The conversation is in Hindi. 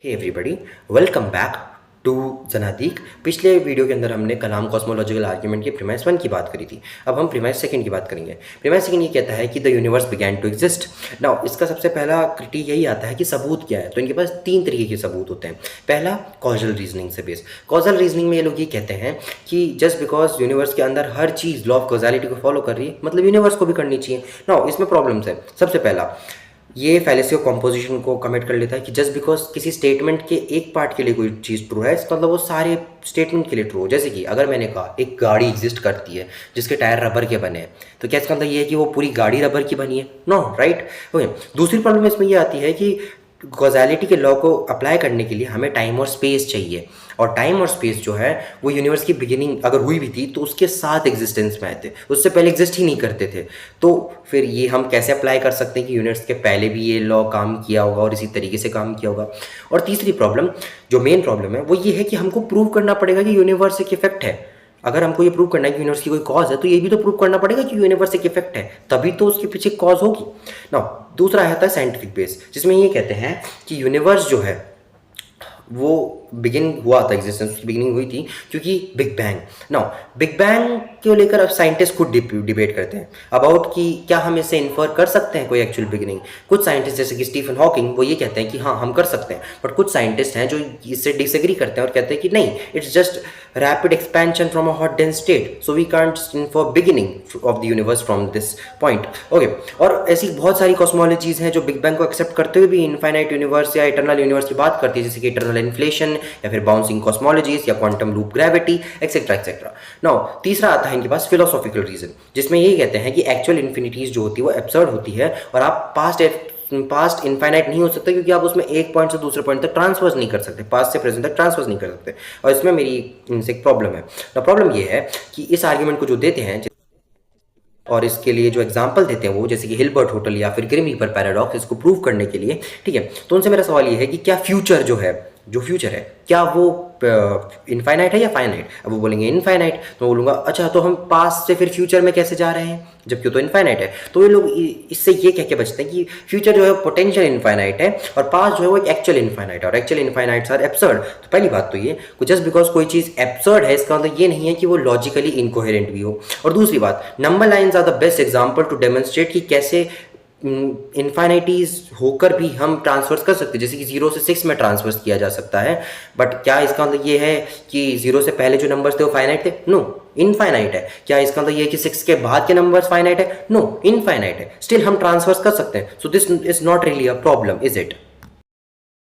Hey everybody, welcome back to जनादीक। पिछले वीडियो के अंदर हमने कलाम कॉस्मोलॉजिकल आर्ग्यूमेंट की प्रीमाइस 1 की बात करी थी। अब हम प्रीमाइस 2 की बात करेंगे। प्रीमाइस 2 ये कहता है कि the universe began to exist. Now इसका सबसे पहला क्रिटेरिया यही आता है कि सबूत क्या है। तो इनके पास 3 तरीके के सबूत होते हैं। पहला, कॉजल रीजनिंग से बेस। कॉजल रीजनिंग में ये लोग ये कहते हैं कि जस्ट बिकॉज यूनिवर्स के अंदर हर चीज़ लॉ ऑफ कॉजालिटी को फॉलो कर रही है, मतलब यूनिवर्स को भी करनी चाहिए। नाउ इसमें प्रॉब्लम्स है। सबसे पहला, ये फैलेसी ऑफ कॉम्पोजिशन को कमिट कर लेता है कि जस्ट बिकॉज किसी स्टेटमेंट के एक पार्ट के लिए कोई चीज़ ट्रू है, इसका मतलब वो सारे स्टेटमेंट के लिए ट्रू हो। जैसे कि अगर मैंने कहा एक गाड़ी एग्जिस्ट करती है जिसके टायर रबर के बने हैं, तो क्या इसका मतलब ये है कि वो पूरी गाड़ी रबर की बनी है? No, right. ओके, दूसरी प्रॉब्लम इसमें ये आती है कि कॉजालिटी के लॉ को अप्लाई करने के लिए हमें टाइम और स्पेस चाहिए, और टाइम और स्पेस जो है वो यूनिवर्स की बिगिनिंग अगर हुई भी थी तो उसके साथ एग्जिस्टेंस में आए थे, उससे पहले एग्जिस्ट ही नहीं करते थे। तो फिर ये हम कैसे अप्लाई कर सकते हैं कि यूनिवर्स के पहले भी ये लॉ काम किया होगा और इसी तरीके से काम किया होगा। और तीसरी प्रॉब्लम, जो मेन प्रॉब्लम है, वो ये है कि हमको प्रूव करना पड़ेगा कि यूनिवर्स एक इफेक्ट है। अगर हमको ये प्रूव करना है कि यूनिवर्स की कोई कॉज है, तो ये भी तो प्रूव करना पड़ेगा कि यूनिवर्स एक इफेक्ट है, तभी तो उसके पीछे कॉज होगी ना। दूसरा आता है साइंटिफिक बेस, जिसमें ये कहते हैं कि यूनिवर्स जो है वो बिगिन हुआ था, एग्जिस्टेंस की बिगिनिंग हुई थी क्योंकि big bang. Now big bang को लेकर अब साइंटिस्ट खुद डिबेट करते हैं अबाउट कि क्या हम इससे इन्फर कर सकते हैं कोई एक्चुअल बिगिनिंग। कुछ साइंटिस्ट जैसे कि स्टीफन हॉकिंग, वो ये कहते हैं कि हाँ हम कर सकते हैं, बट कुछ साइंटिस्ट हैं जो इससे डिसएग्री करते हैं और कहते हैं कि नहीं, it's just rapid expansion from a hot dense state, so we can't infer beginning of the universe from this point. Okay, और ऐसी बहुत सारी कॉस्मोलॉजीज हैं जो बिग बैंग को एक्सेप्ट करते हुए भी इनफाइनाइट यूनिवर्स या इटर्नल यूनिवर्स की बात करती है, जैसे कि इटर्नल इन्फ्लेशन या फिर बाउंसिंग कॉस्मोलॉजीज या quantum loop gravity etcetera etcetera. Now तीसरा आता है इनके पास फिलोसॉफिकल रीजन, जिसमें ये कहते हैं कि एक्चुअल इन्फिनिटीज जो होती है वो एब्सर्ड होती है, और आप पास्ट इनफाइनाइट नहीं हो सकता क्योंकि आप उसमें एक पॉइंट से दूसरे पॉइंट तक ट्रांसफर नहीं कर सकते, पास्ट से प्रेजेंट तक ट्रांसफर नहीं कर सकते। और इसमें मेरी इनसे एक प्रॉब्लम है। तो प्रॉब्लम ये है कि इस आर्ग्यूमेंट को जो देते हैं और इसके लिए जो एग्जाम्पल देते हैं वो, जैसे कि हिल्बर्ट होटल या फिर ग्रिम रीपर पैराडॉक्स, इसको प्रूव करने के लिए, ठीक है। तो उनसे मेरा सवाल ये है कि क्या फ्यूचर जो फ्यूचर है क्या वो इनफाइनाइट है या फाइनाइट? अब वो बोलेंगे इनफाइनाइट, तो मैं बोलूँगा अच्छा, तो हम पास्ट से फिर फ्यूचर में कैसे जा रहे हैं जबकि तो इनफाइनाइट है? तो ये लोग इससे ये कह के बचते हैं कि फ्यूचर जो है पोटेंशियल इनफाइनाइट है और पास्ट जो है वो एक एक्चुअल इनफाइनाइट है, और एक्चुअल इनफाइनाइट्स आर एब्सर्ड। तो पहली बात तो ये, जस्ट बिकॉज कोई चीज़ एब्सर्ड है इसका मतलब ये नहीं है कि वो लॉजिकली इनकोहेरेंट भी हो। और दूसरी बात, number lines are the best example to demonstrate कि कैसे इन्फाइनाइटीज होकर भी हम ट्रांसफर्स कर सकते हैं, जैसे कि 0 से 6 में ट्रांसफर्स किया जा सकता है। बट क्या इसका मतलब ये है कि 0 से पहले जो नंबर्स थे वो फाइनाइट थे? नो, इनफाइनाइट है। क्या इसका मतलब ये है कि 6 के बाद के नंबर्स फाइनाइट है? नो, इनफाइनाइट है। स्टिल हम ट्रांसफर्स कर सकते हैं। So this is not really a problem, is it?